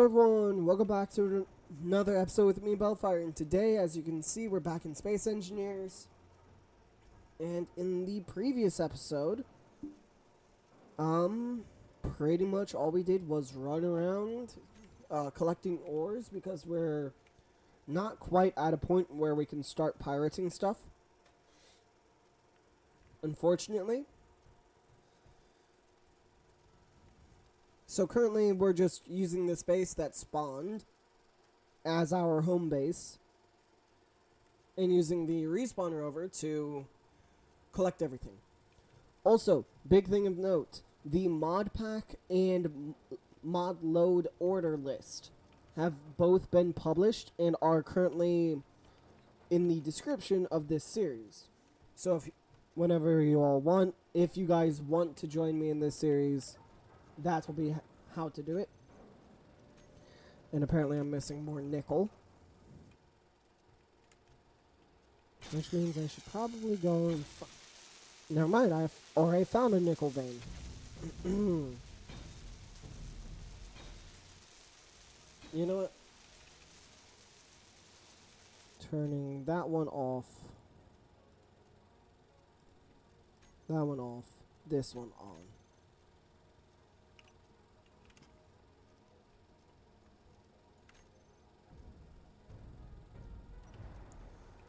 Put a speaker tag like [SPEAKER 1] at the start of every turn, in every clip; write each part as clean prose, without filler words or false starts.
[SPEAKER 1] Hello everyone, welcome back to another episode with me, Bellfire, and today, as you can see, we're back in Space Engineers. And in the previous episode, pretty much all we did was run around, collecting ores, because we're not quite at a point where we can start pirating stuff, unfortunately. So currently we're just using this base that spawned as our home base and using the respawn rover to collect everything. Also, big thing of note, the mod pack and mod load order list have both been published and are currently in the description of this series. So if whenever you all want, if you guys want to join me in this series, that will be how to do it. And apparently I'm missing more nickel, which means I should probably go and never mind, I already found a nickel vein. You know what? Turning that one off. That one off. This one on.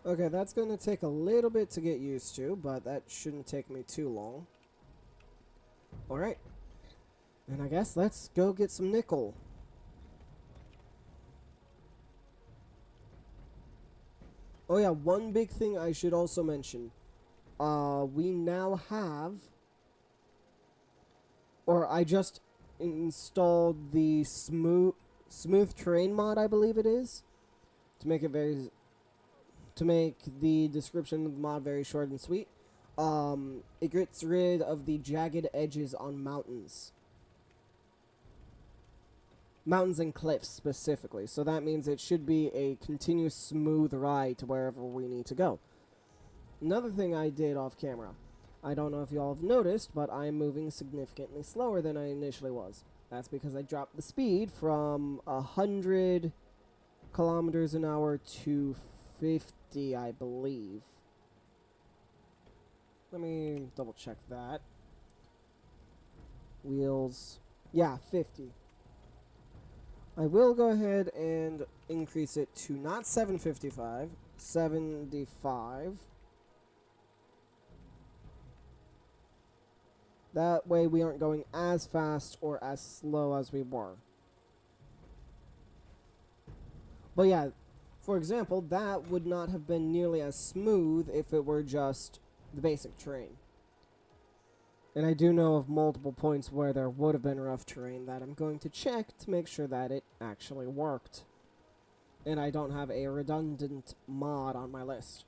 [SPEAKER 1] Okay, that's going to take a little bit to get used to, but that shouldn't take me too long. Alright. And I guess let's go get some nickel. Oh yeah, one big thing I should also mention. We now have, or I just installed the smooth terrain mod, I believe it is, to make the description of the mod very short and sweet. It gets rid of the jagged edges on mountains. Mountains and cliffs specifically. So that means it should be a continuous smooth ride to wherever we need to go. Another thing I did off camera. I don't know if y'all have noticed, but I'm moving significantly slower than I initially was. That's because I dropped the speed from 100 kilometers an hour to 50, I believe. Let me double check that. Wheels. Yeah, 50. I will go ahead and increase it to not 755, 75. That way we aren't going as fast or as slow as we were. But yeah, for example, that would not have been nearly as smooth if it were just the basic terrain. And I do know of multiple points where there would have been rough terrain that I'm going to check to make sure that it actually worked. And I don't have a redundant mod on my list.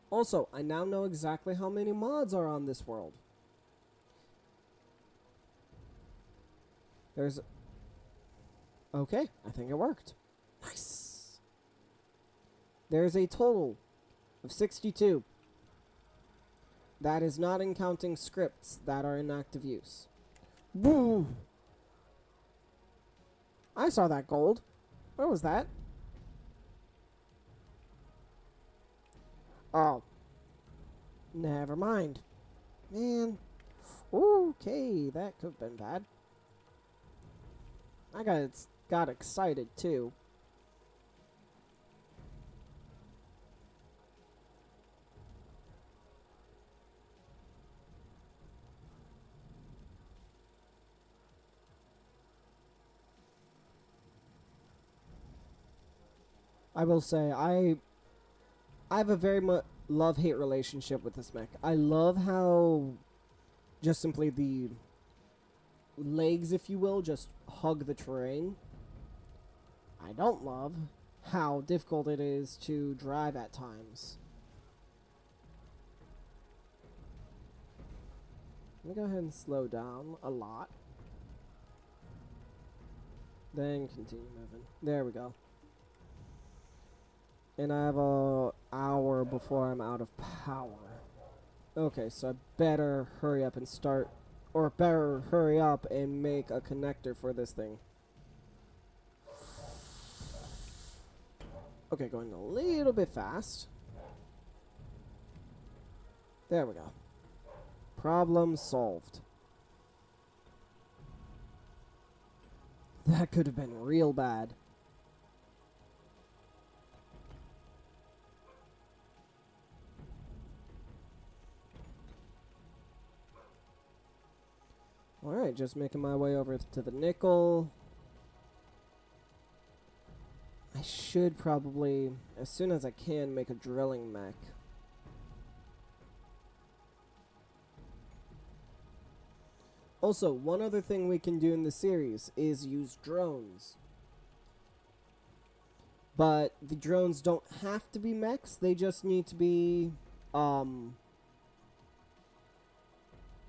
[SPEAKER 1] Also, I now know exactly how many mods are on this world. There's... Okay, I think it worked. Nice! There's a total of 62. That is not in counting scripts that are in active use. Boo! I saw that gold. Where was that? Oh. Never mind. Man. Okay, that could have been bad. I got excited too. I will say, I have a very much love-hate relationship with this mech. I love how just simply the legs, if you will, just hug the terrain. I don't love how difficult it is to drive at times. Let me go ahead and slow down a lot. Then continue moving. There we go. And I have an hour before I'm out of power. Okay, so I better hurry up and start Or better, hurry up and make a connector for this thing. Okay, going a little bit fast. There we go. Problem solved. That could have been real bad. Alright, just making my way over to the nickel. I should probably, as soon as I can, make a drilling mech. Also, one other thing we can do in the series is use drones. But the drones don't have to be mechs, they just need to be,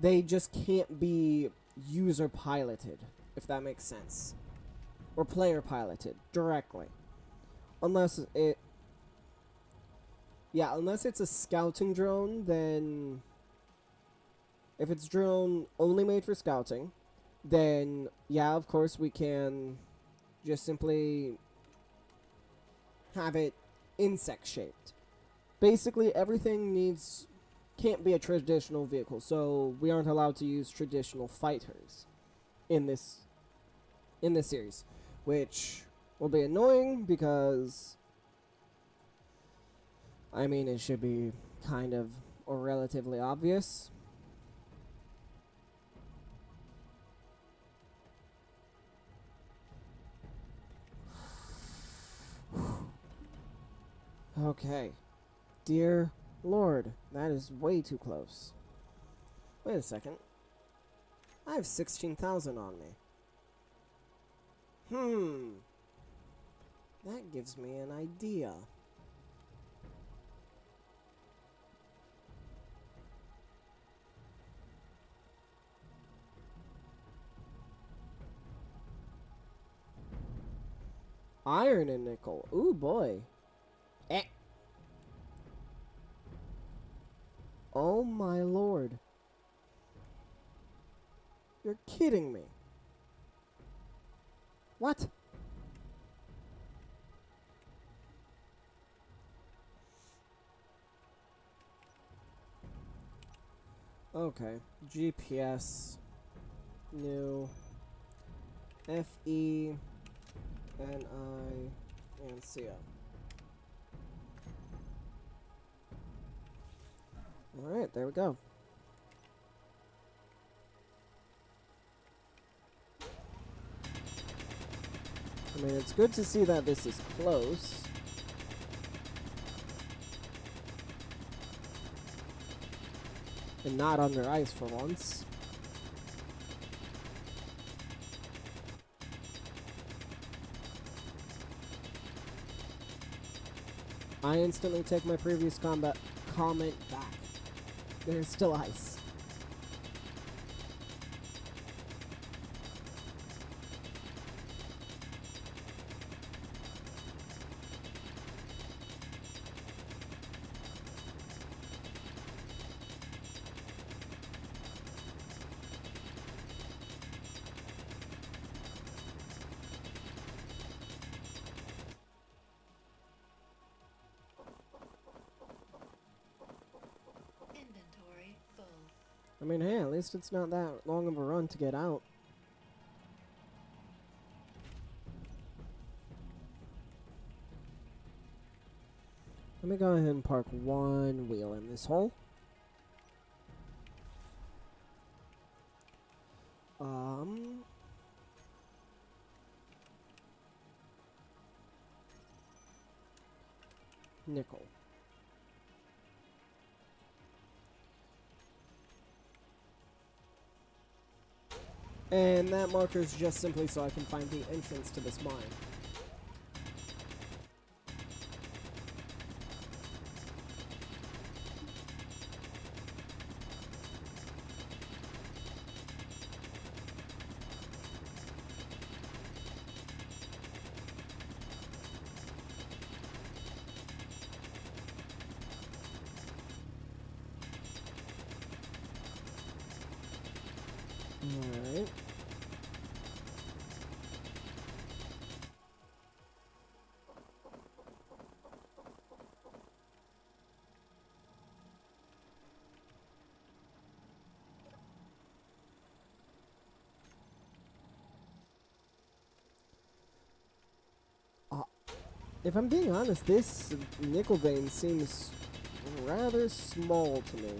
[SPEAKER 1] they just can't be user piloted, if that makes sense. Or player piloted directly. Unless it's a scouting drone, then if it's drone only made for scouting, then yeah, of course we can just simply have it insect shaped. Basically everything can't be a traditional vehicle, so we aren't allowed to use traditional fighters in this series, which will be annoying because, I mean, it should be kind of or relatively obvious. Okay. Dear Lord, that is way too close. Wait a second. I have 16,000 on me. That gives me an idea. Iron and nickel. Ooh, boy. Eh. Oh, my Lord. You're kidding me. What? Okay. GPS. New. FE. NI. And CO. Alright, there we go. I mean, it's good to see that this is close. And not under ice for once. I instantly take my previous comment back. There's still ice. I mean, hey, at least it's not that long of a run to get out. Let me go ahead and park one wheel in this hole. Nickel. And that marker is just simply so I can find the entrance to this mine. If I'm being honest, this nickel vein seems rather small to me.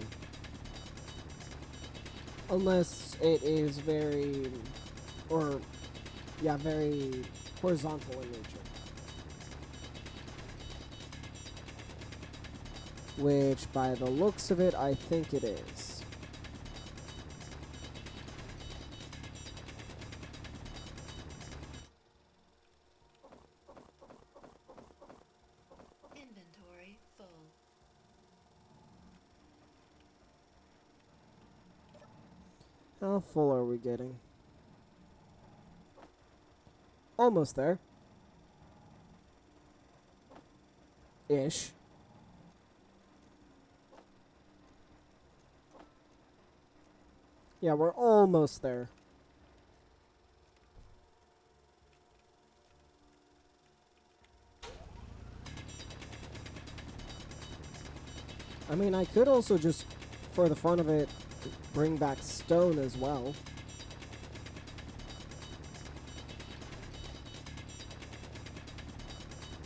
[SPEAKER 1] Unless it is very, or, yeah, very horizontal in nature. Which, by the looks of it, I think it is.
[SPEAKER 2] Inventory full.
[SPEAKER 1] How full are we getting? Almost there. Ish. Yeah, we're almost there. I mean, I could also just, for the fun of it, bring back stone as well.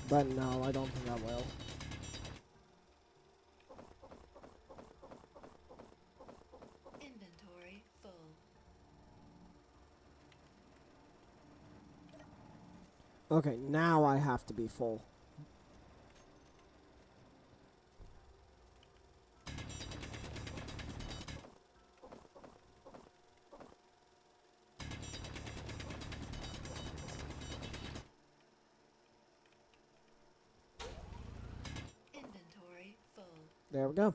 [SPEAKER 1] But no, I don't think I will.
[SPEAKER 2] Inventory full.
[SPEAKER 1] Okay, now I have to be full.
[SPEAKER 2] Inventory full.
[SPEAKER 1] There we go.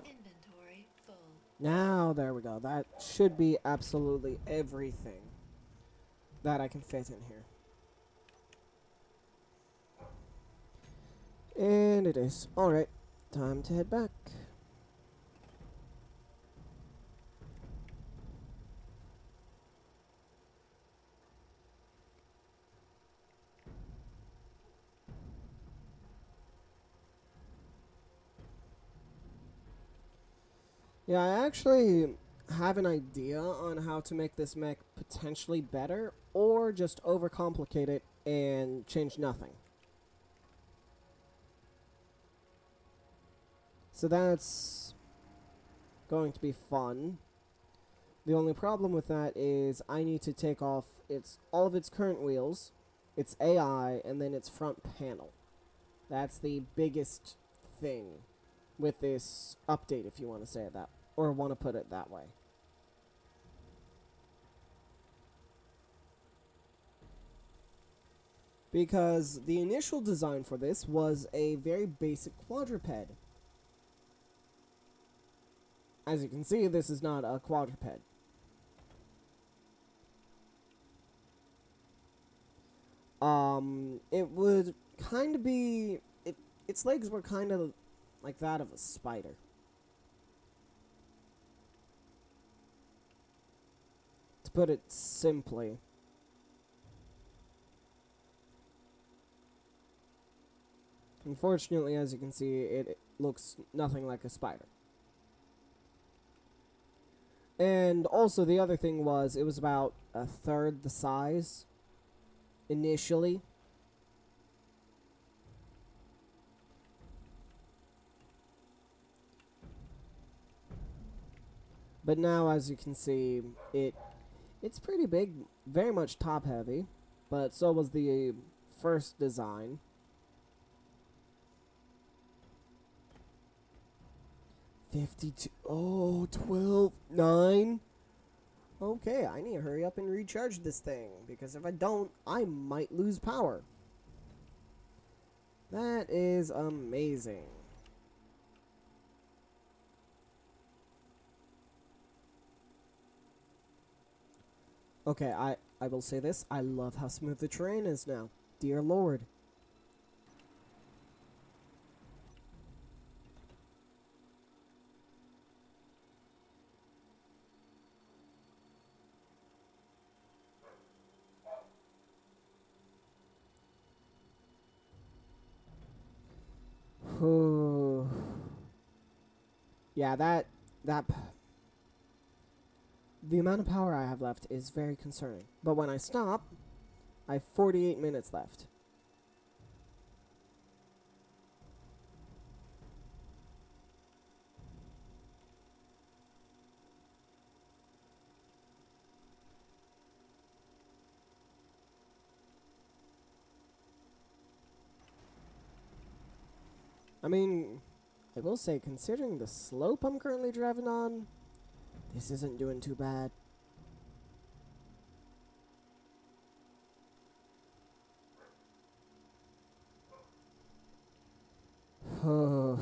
[SPEAKER 2] Inventory full.
[SPEAKER 1] Now, there we go. That should be absolutely everything that I can fit in here. And it is. Alright, time to head back. Yeah, I actually have an idea on how to make this mech potentially better, or just overcomplicate it and change nothing. So that's going to be fun. The only problem with that is I need to take off all of its current wheels, its AI, and then its front panel. That's the biggest thing with this update, if you want to say it that, or want to put it that way. Because the initial design for this was a very basic quadruped. As you can see, this is not a quadruped. It would kind of be... its legs were kind of like that of a spider. To put it simply. Unfortunately, as you can see, it looks nothing like a spider. And also, the other thing was, it was about a third the size initially. But now, as you can see, it's pretty big, very much top heavy, but so was the first design. $52. Oh, 12, 9. Okay, I need to hurry up and recharge this thing, because if I don't, I might lose power. That is amazing. Okay, I will say this. I love how smooth the terrain is now. Dear Lord. Yeah, that The amount of power I have left is very concerning. But when I stop, I have 48 minutes left. I mean, I will say, considering the slope I'm currently driving on, this isn't doing too bad. Oh.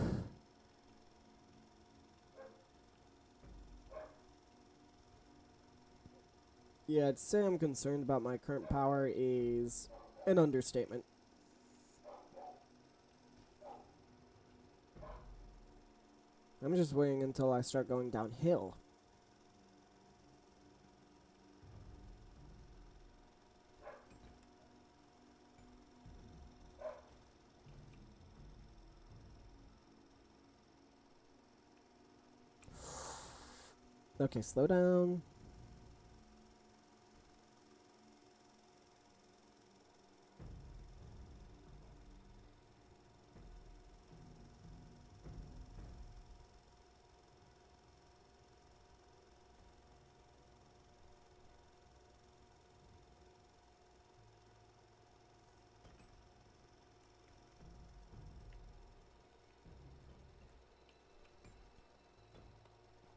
[SPEAKER 1] Yeah, to say I'm concerned about my current power is an understatement. I'm just waiting until I start going downhill. Okay, slow down.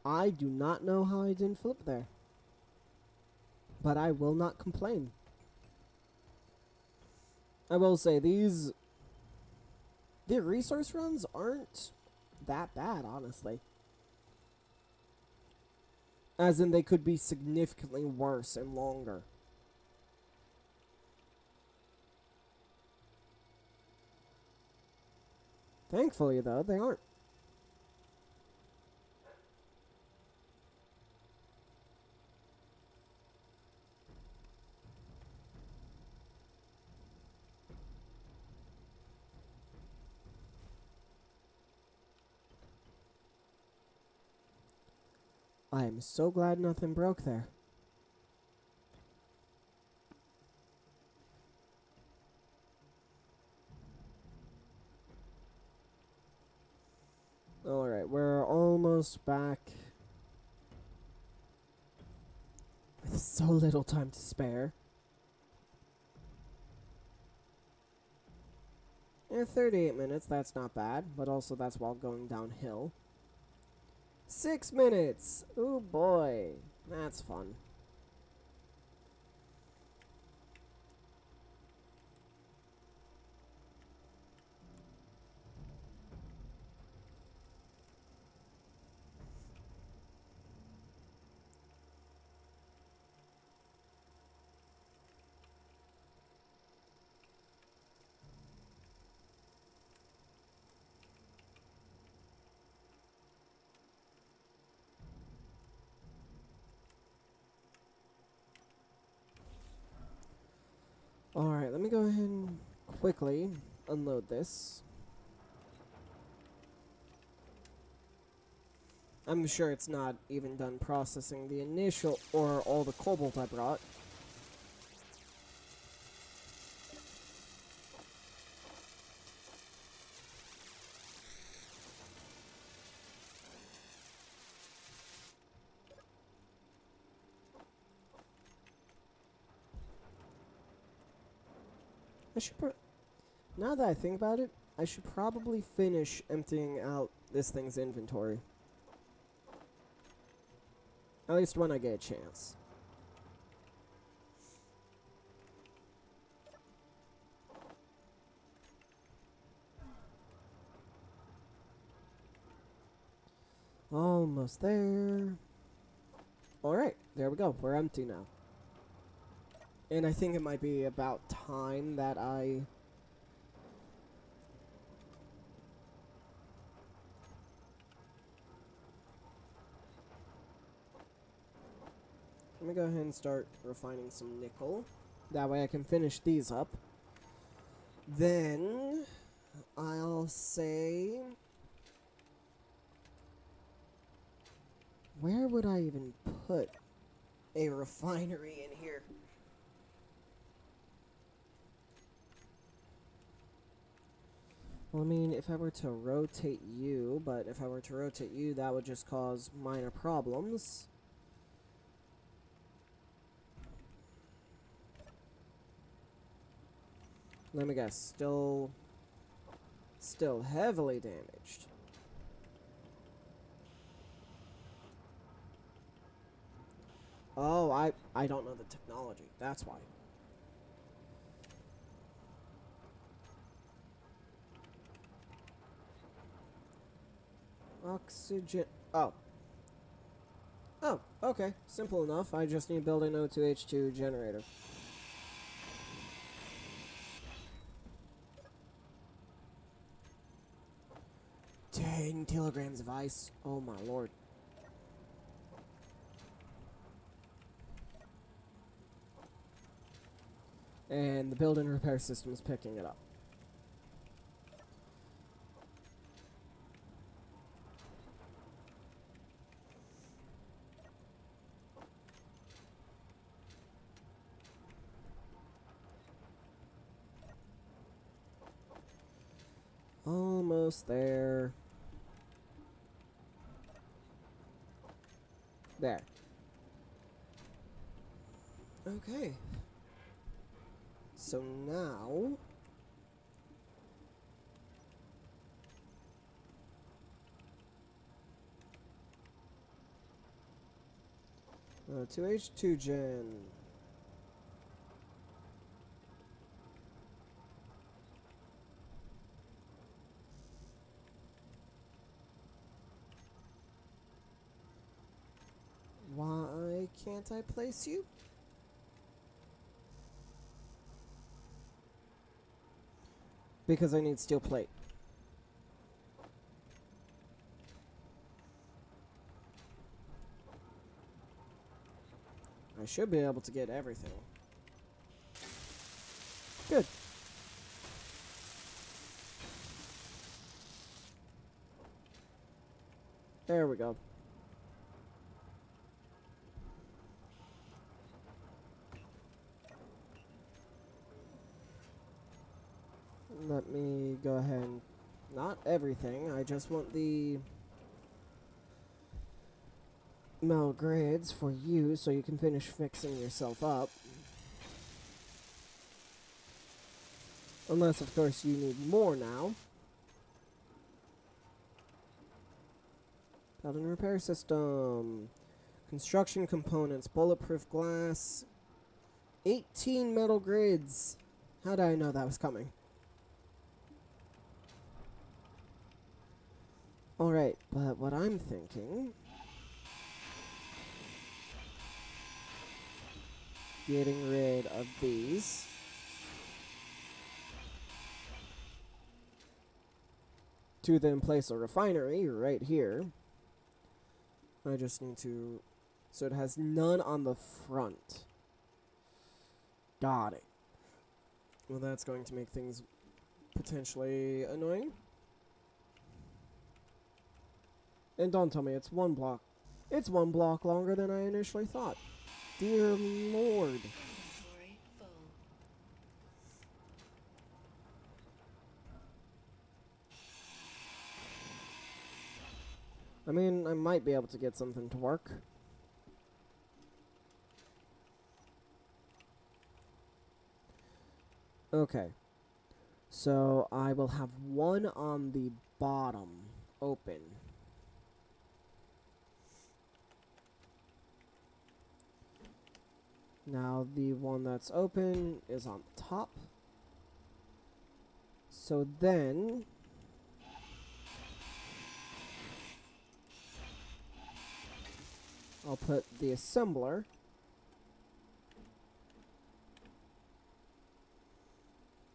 [SPEAKER 1] I do not know how I didn't flip there. But I will not complain. I will say, the resource runs aren't that bad, honestly. As in, they could be significantly worse and longer. Thankfully, though, they aren't. I am so glad nothing broke there. Alright, we're almost back. With so little time to spare. Yeah, 38 minutes, that's not bad, but also that's while going downhill. 6 minutes! Oh boy, that's fun. Alright, let me go ahead and quickly unload this. I'm sure it's not even done processing the initial or all the cobalt I brought. I should now that I think about it, I should probably finish emptying out this thing's inventory. At least when I get a chance. Almost there. Alright, there we go. We're empty now. And I think it might be about time that I... Let me go ahead and start refining some nickel. That way I can finish these up. Then I'll say... Where would I even put a refinery in here. Well, I mean, if I were to rotate you, but if I were to rotate you, that would just cause minor problems. Let me guess, still heavily damaged. Oh, I don't know the technology. That's why. Oxygen. Oh. Oh, okay. Simple enough. I just need to build an O2H2 generator. Dang, kilograms of ice. Oh my lord. And the build and repair system is picking it up. Almost there. There. Okay. So now... 2H2 gen. Why can't I place you? Because I need steel plate. I should be able to get everything. Good. There we go. Let me go ahead and... Not everything, I just want the... metal grids for you so you can finish fixing yourself up. Unless, of course, you need more now. Build and repair system. Construction components. Bulletproof glass. 18 metal grids. How did I know that was coming? Alright, but what I'm thinking... Getting rid of these. To then place a refinery right here. I just need to... So it has none on the front. Got it. Well, that's going to make things potentially annoying. And don't tell me it's one block. It's one block longer than I initially thought. Dear Lord.
[SPEAKER 2] Inventory full.
[SPEAKER 1] I mean, I might be able to get something to work. Okay. So I will have one on the bottom open. Now the one that's open is on top. So then I'll put the assembler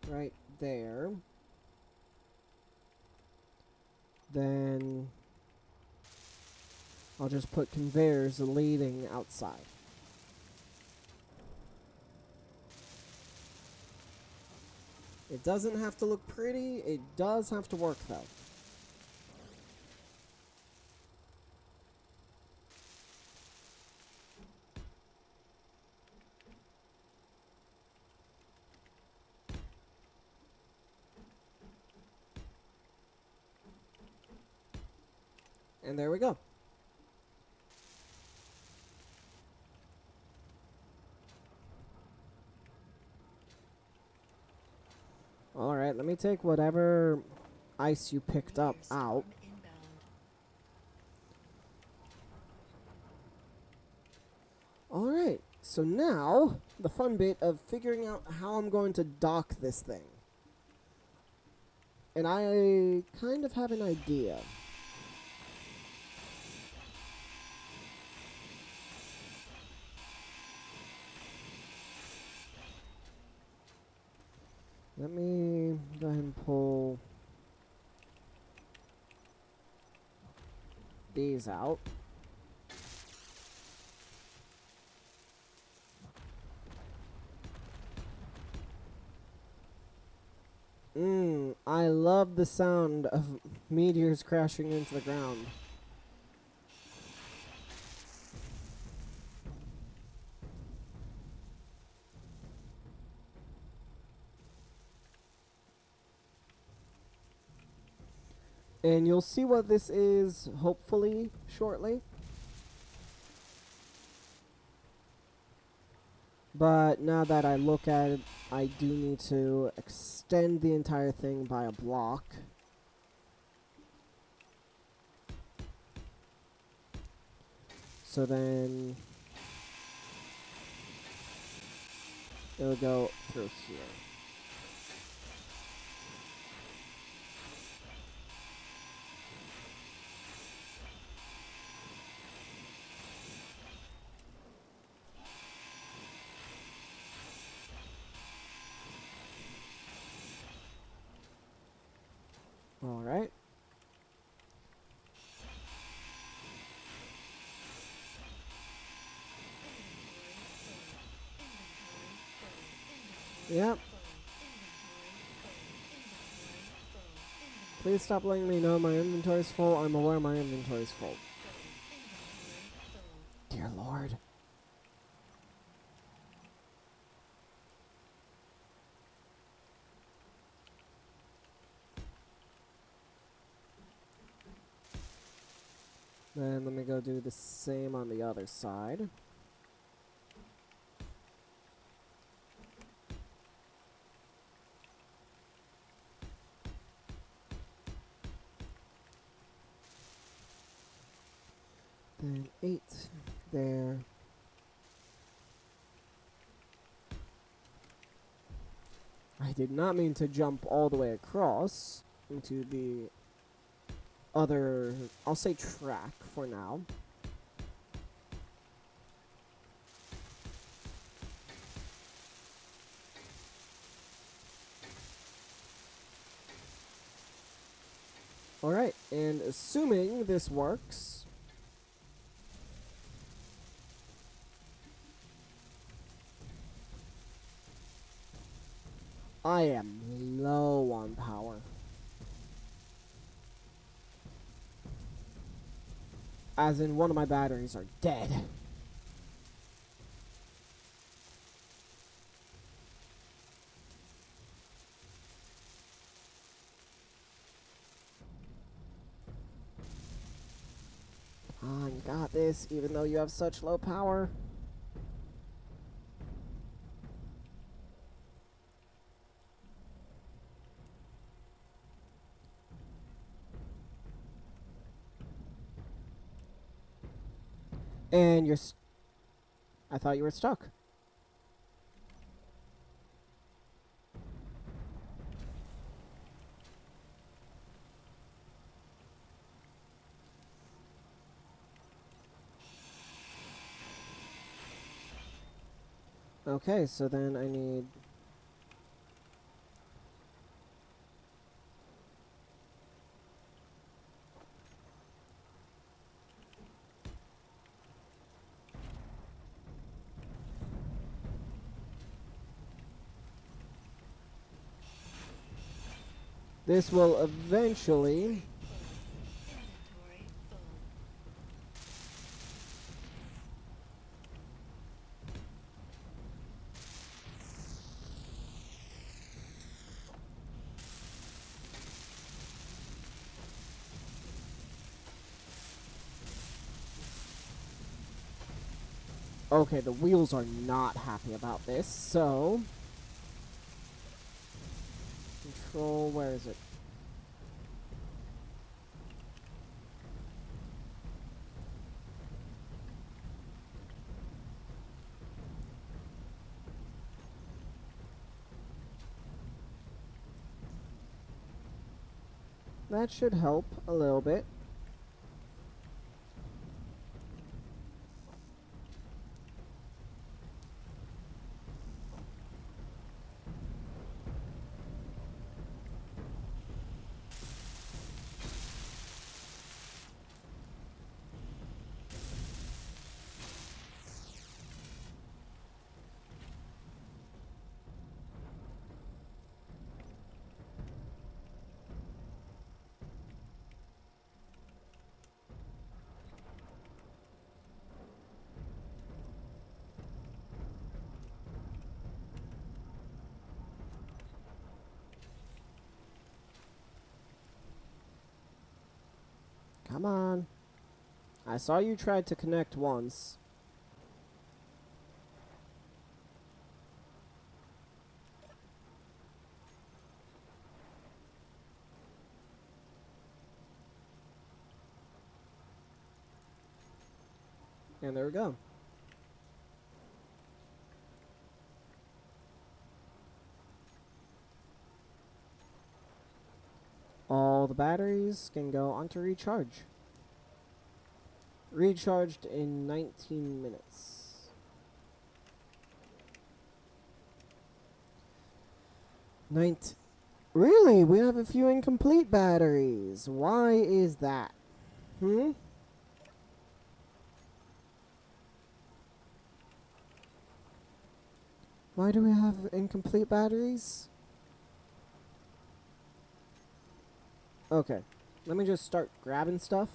[SPEAKER 1] right there. Then I'll just put conveyors leading outside. It doesn't have to look pretty, it does have to work though. And there we go. Alright, let me take whatever ice you picked up out.
[SPEAKER 2] Storm inbound.
[SPEAKER 1] Alright, so now the fun bit of figuring out how I'm going to dock this thing. And I kind of have an idea. Let me go ahead and pull these out. I love the sound of meteors crashing into the ground. And you'll see what this is, hopefully, shortly. But now that I look at it, I do need to extend the entire thing by a block. So then it'll go through here. All right. Yep. Please stop letting me know my inventory's full. I'm aware my inventory's full. Dear Lord. Then let me go do the same on the other side. Then 8 there. I did not mean to jump all the way across into the other, I'll say track for now. Alright, and assuming this works, I am low on power. As in, one of my batteries are dead. Ah, you got this, even though you have such low power. And you're I thought you were stuck. Okay, so then I need... This will eventually...
[SPEAKER 2] Inventory full.
[SPEAKER 1] Okay, the wheels are not happy about this, so... Control, where is it? That should help a little bit. Come on. I saw you tried to connect once. And there we go. All the batteries can go onto recharge. Recharged in 19 minutes. Really? We have a few incomplete batteries. Why is that? Why do we have incomplete batteries? Okay. Let me just start grabbing stuff.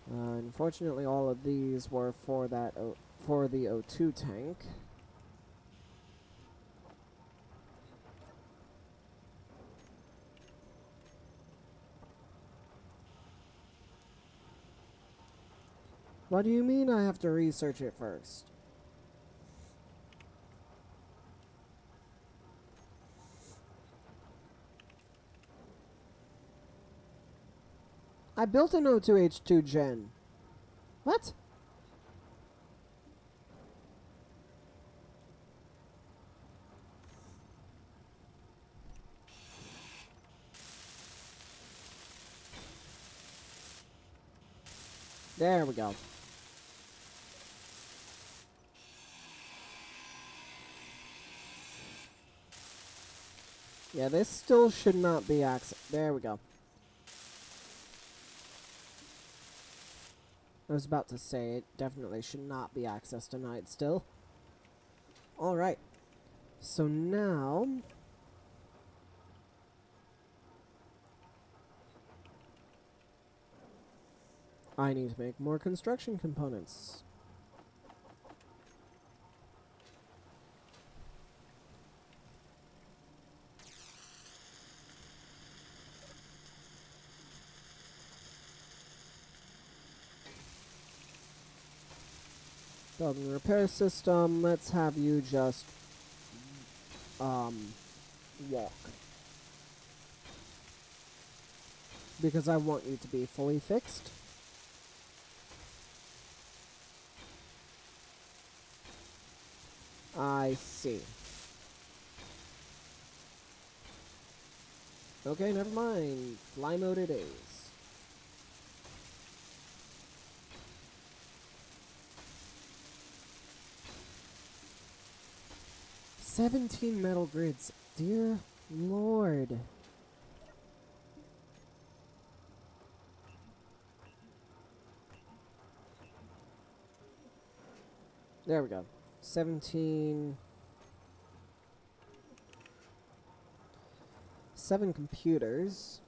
[SPEAKER 1] Unfortunately, all of these were for that for the O2 tank. What do you mean I have to research it first? I built an O2H2 gen. What? There we go. Yeah, this still should not be There we go. I was about to say it definitely should not be accessed tonight still. Alright. So now... I need to make more construction components. Building a repair system, let's have you just walk. Because I want you to be fully fixed. I see. Okay, never mind. Fly mode it is. "17 metal grids. Dear Lord. There we go. 17... 7 computers.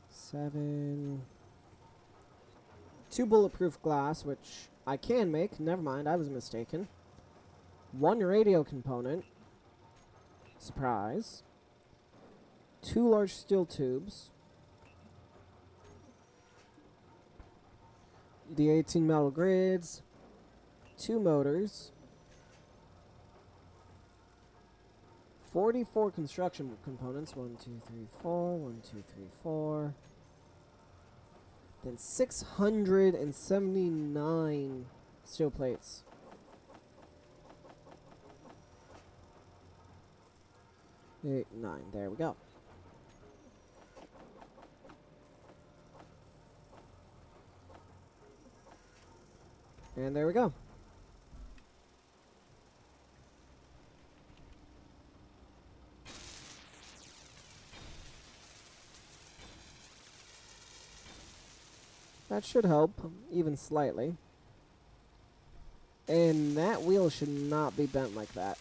[SPEAKER 1] 7... 2 bulletproof glass, which I can make. Never mind, I was mistaken. 1 radio component. Surprise. 2 large steel tubes, the 18 metal grids, 2 motors, 44 construction components, 1, 2, 3, 4, 1, 2, 3, 4, then 679 steel plates. 8, 9, there we go. And there we go. That should help, even slightly. And that wheel should not be bent like that.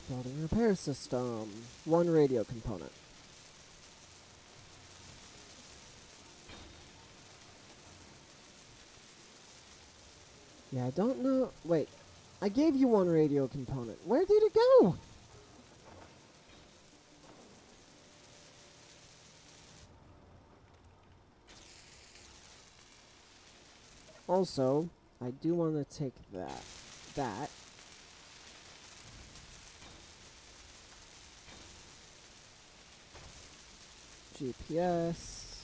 [SPEAKER 1] Building repair system. 1 radio component. Yeah, I don't know. Wait. I gave you 1 radio component. Where did it go? Also, I do want to take that. GPS.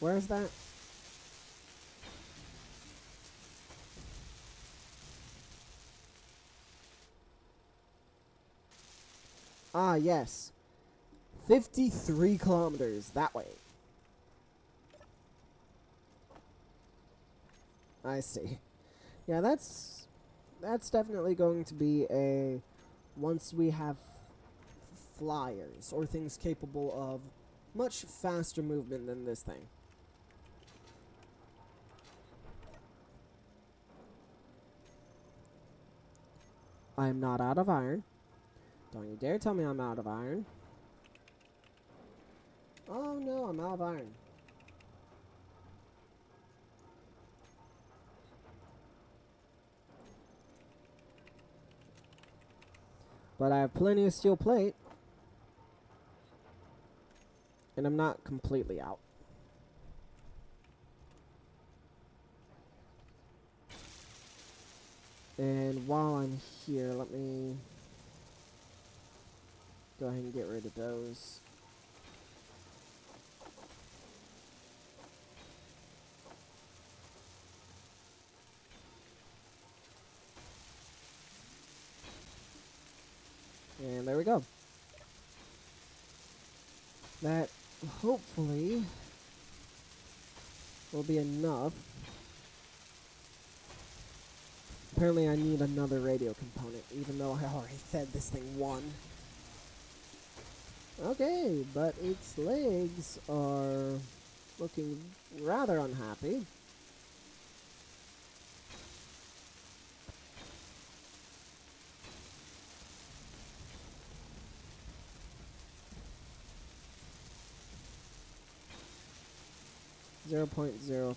[SPEAKER 1] Where's that? Ah, yes. 53 kilometers that way. I see. Yeah, that's definitely going to be a once we have flyers or things capable of much faster movement than this thing. I'm not out of iron. Don't you dare tell me I'm out of iron. Oh no, I'm out of iron. But I have plenty of steel plate. And I'm not completely out. And while I'm here, let me go ahead and get rid of those. And there we go. That hopefully will be enough. Apparently I need another radio component, even though I already fed this thing 1. Okay, but its legs are looking rather unhappy. .05.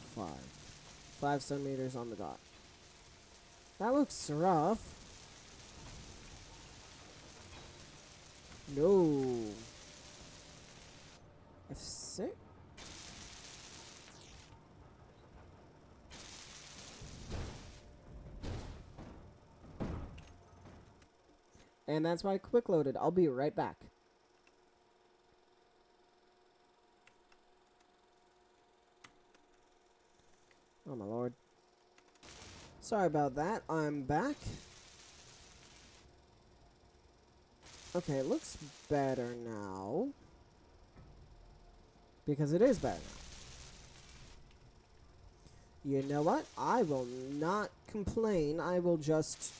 [SPEAKER 1] 5 centimeters on the dot. That looks rough. No. F6? And that's why I quick loaded. I'll be right back. Oh my lord. Sorry about that. I'm back. Okay, it looks better now. Because it is better now. You know what? I will not complain. I will just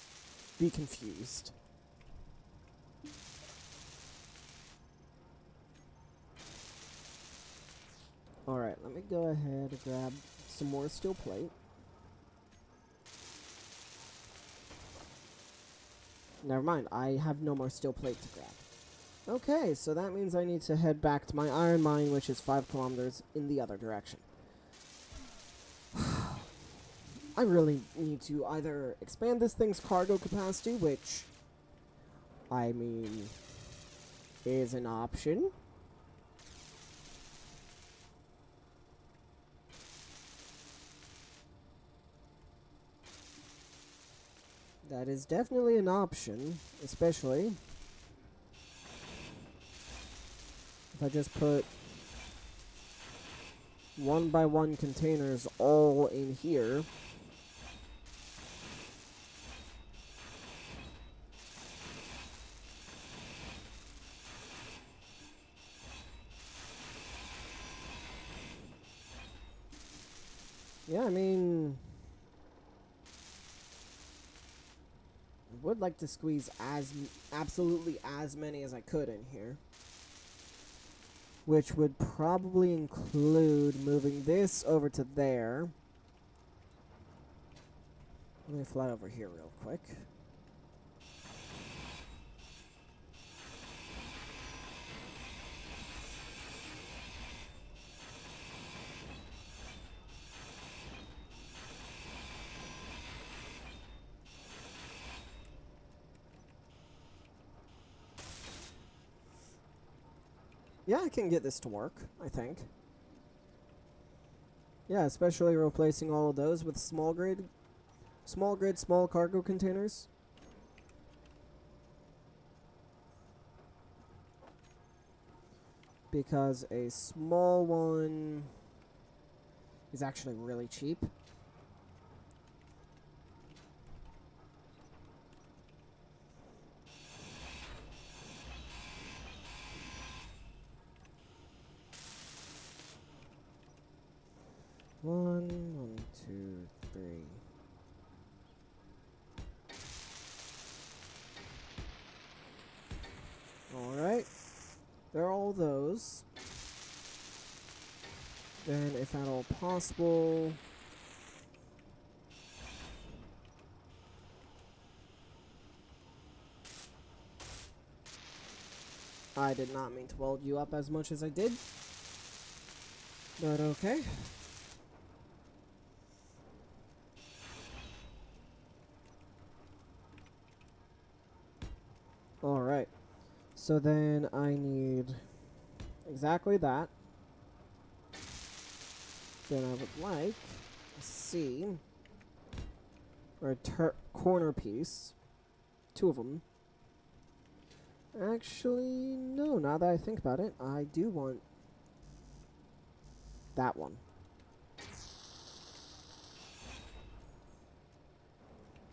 [SPEAKER 1] be confused. Alright, let me go ahead and grab some more steel plate. Never mind, I have no more steel plate to grab. Okay, so that means I need to head back to my iron mine, which is 5 kilometers in the other direction. I really need to either expand this thing's cargo capacity, which, I mean, is an option. That is definitely an option, especially if I just put 1x1 containers all in here. Yeah, I mean, I would like to squeeze absolutely as many as I could in here, which would probably include moving this over to there. Let me fly over here real quick. Yeah, I can get this to work, I think. Yeah, especially replacing all of those with small grid, small cargo containers. Because a small one is actually really cheap. One, two, three. Alright. There are all those. Then, if at all possible, I did not mean to weld you up as much as I did. But okay. Alright. So then I need exactly that. Then I would like a C, or a corner piece. 2 of them. Actually, no, now that I think about it, I do want that one.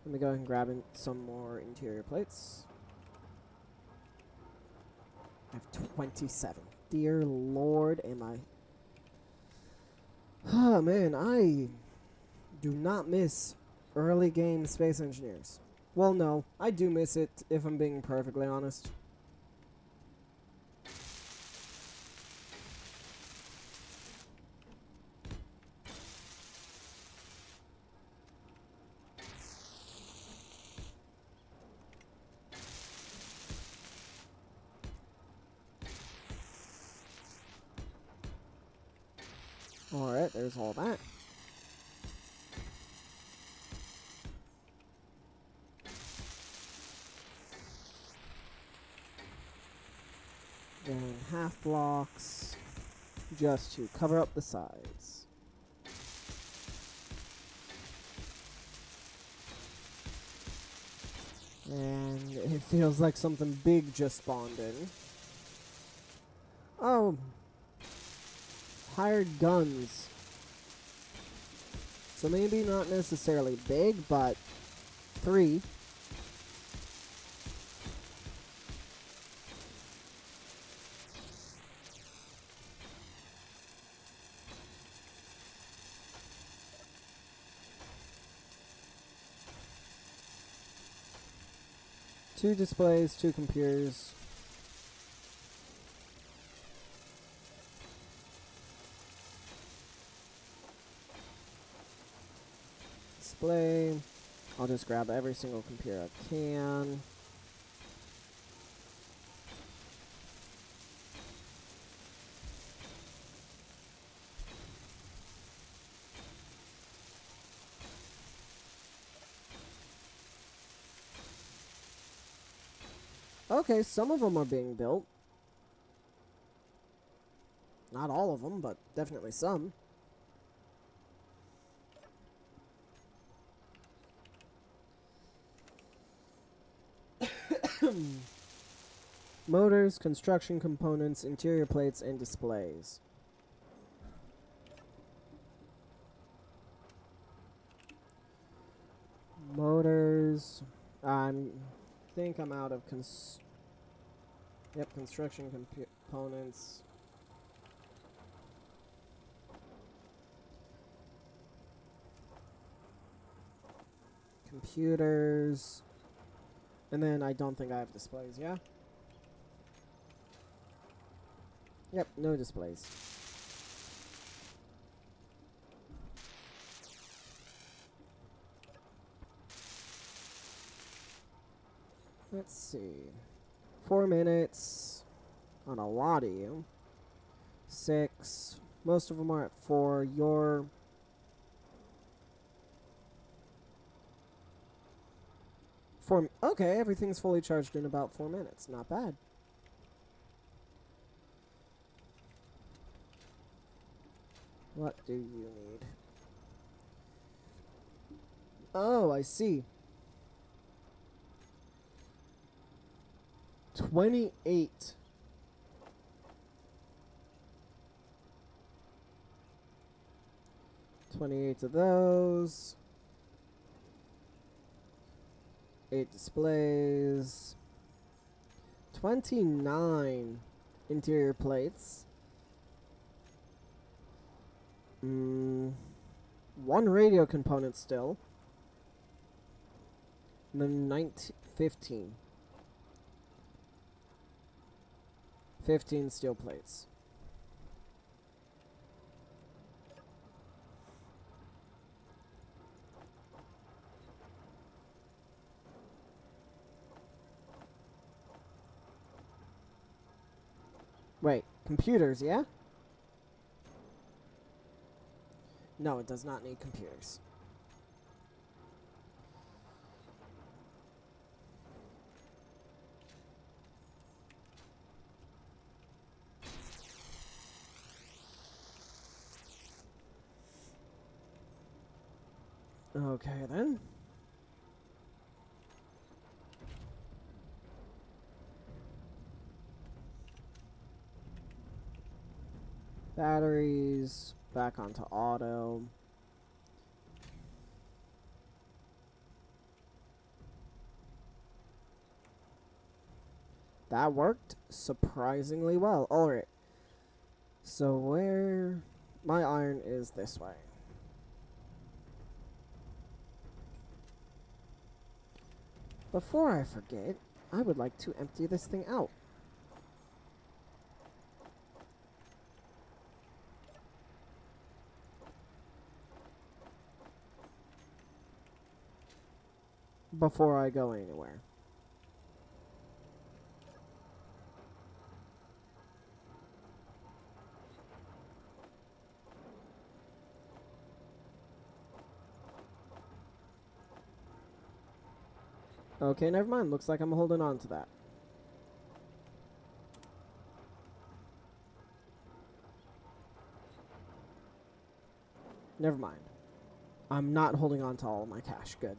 [SPEAKER 1] Let me go ahead and grab some more interior plates. I have 27. Dear Lord, am I... Oh, man, I do not miss early game Space Engineers. Well, no, I do miss it, if I'm being perfectly honest. Alright, there's all that. Then half blocks, just to cover up the sides. And it feels like something big just spawned in. Oh. Hired guns. So maybe not necessarily big, but 3. Two displays, 2 computers. Display. I'll just grab every single computer I can. Okay, some of them are being built. Not all of them, but definitely some. Motors, construction components, interior plates, and displays. Motors. Think I'm out of construction components. Computers. And then I don't think I have displays, yeah? Yep, no displays. Let's see. 4 minutes on a lot of you. 6. Most of them are at 4. You're... Okay, everything's fully charged in about 4 minutes. Not bad. What do you need? Oh, I see. 28. Of those. 8 displays. 29 interior plates. 1 radio component still. And then 15. 15 steel plates. Wait, computers, yeah? No, it does not need computers. Okay, then. Batteries, back onto auto. That worked surprisingly well. Alright. So where... My iron is this way. Before I forget, I would like to empty this thing out. Before I go anywhere. Okay, never mind. Looks like I'm holding on to that. Never mind. I'm not holding on to all of my cash. Good.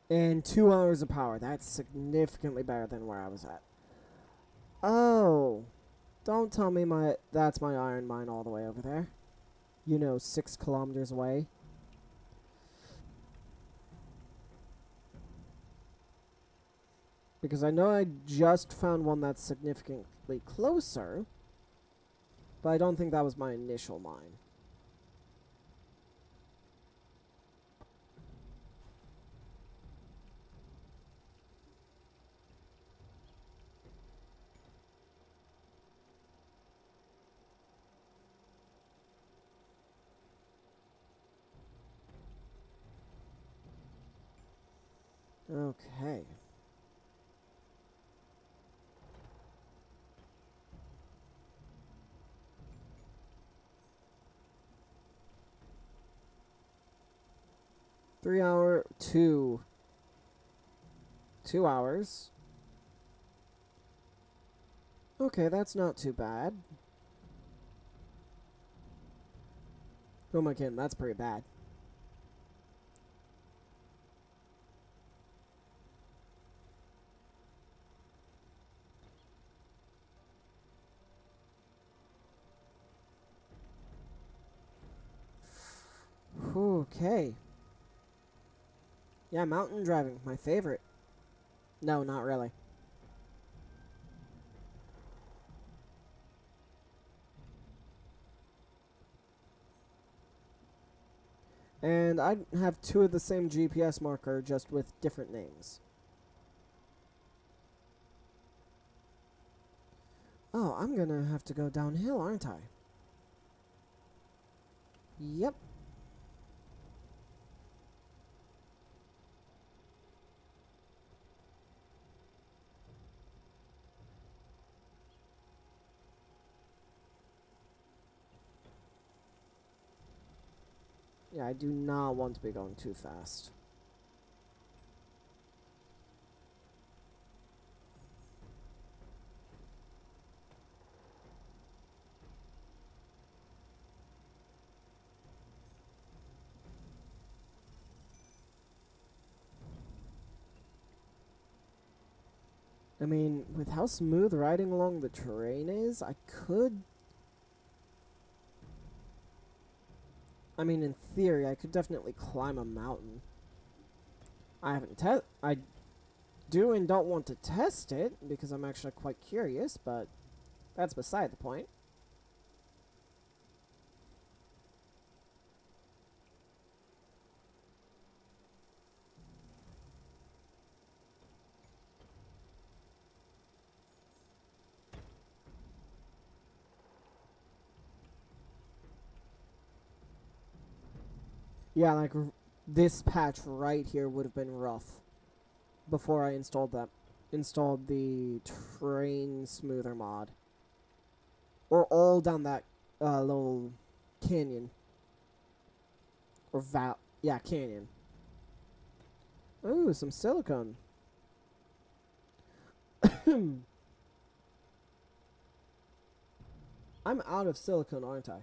[SPEAKER 1] And 2 hours of power. That's significantly better than where I was at. Oh. Don't tell me that's my iron mine all the way over there. You know, 6 kilometers away. Because I know I just found one that's significantly closer. But I don't think that was my initial mine. Okay. 3 hour, 2. 2 hours. Okay, that's not too bad. Who am I kidding? That's pretty bad. Okay. Yeah, mountain driving, my favorite. No, not really. And I have 2 of the same GPS marker, just with different names. Oh, I'm gonna have to go downhill, aren't I? Yep. Yeah, I do not want to be going too fast. I mean, with how smooth riding along the terrain is, I could... I mean, in theory, I could definitely climb a mountain. I do and don't want to test it, because I'm actually quite curious, but that's beside the point. Yeah, like this patch right here would have been rough before I installed the terrain smoother mod, or all down that little canyon or canyon. Ooh, some silicone. I'm out of silicone, aren't I?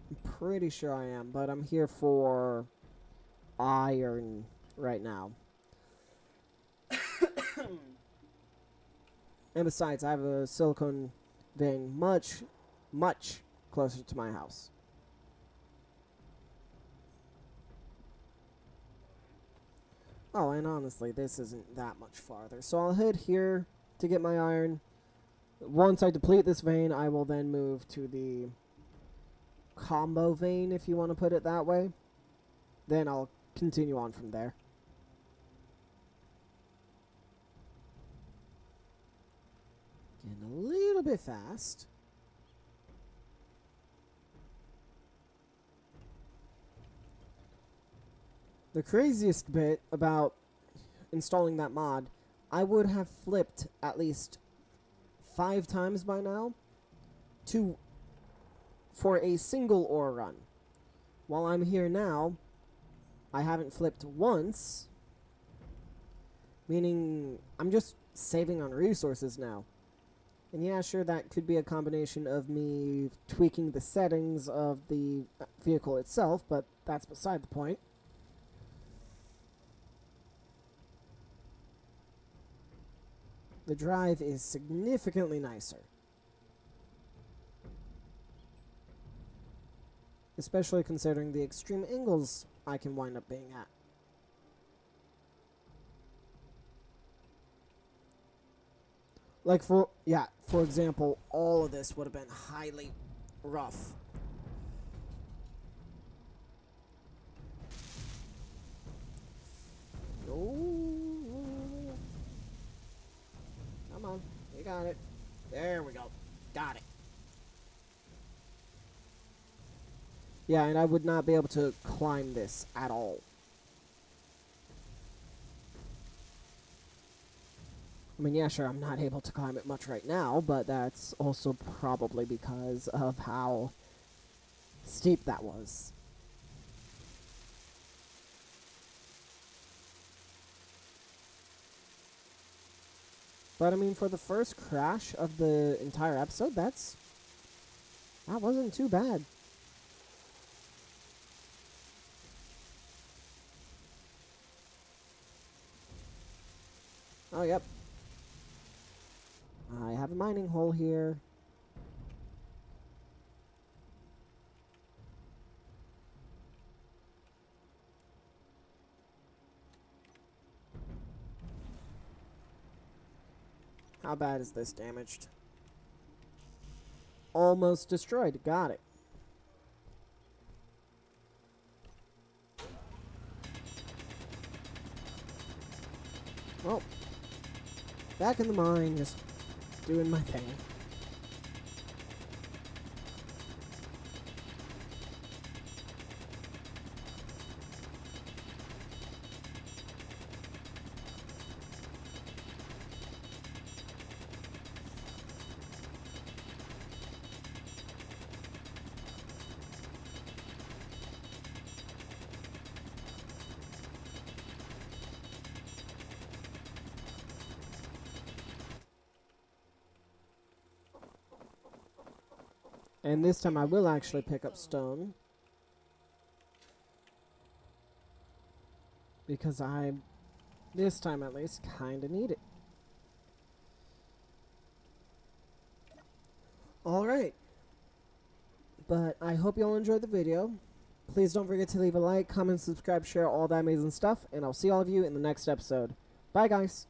[SPEAKER 1] I'm pretty sure I am, but I'm here for iron right now. And besides, I have a silicone vein much, much closer to my house. Oh, and honestly, this isn't that much farther. So I'll head here to get my iron. Once I deplete this vein, I will then move to the combo vein, if you want to put it that way. Then I'll continue on from there. Getting a little bit fast. The craziest bit about installing that mod, I would have flipped at least 5 times by now for a single ore run. While I'm here now, I haven't flipped once, meaning I'm just saving on resources now. And yeah, sure, that could be a combination of me tweaking the settings of the vehicle itself, but that's beside the point. The drive is significantly nicer. Especially considering the extreme angles I can wind up being at. Like for example, all of this would have been highly rough. Oh. Come on, you got it. There we go. Got it. Yeah, and I would not be able to climb this at all. I mean, yeah, sure, I'm not able to climb it much right now, but that's also probably because of how steep that was. But I mean, for the first crash of the entire episode, that wasn't too bad. Oh, yep. I have a mining hole here. How bad is this damaged? Almost destroyed. Got it. Well, back in the mine, just doing my thing. And this time I will actually pick up stone. Because I, this time at least, kinda need it. Alright. But I hope you all enjoyed the video. Please don't forget to leave a like, comment, subscribe, share, all that amazing stuff. And I'll see all of you in the next episode. Bye, guys.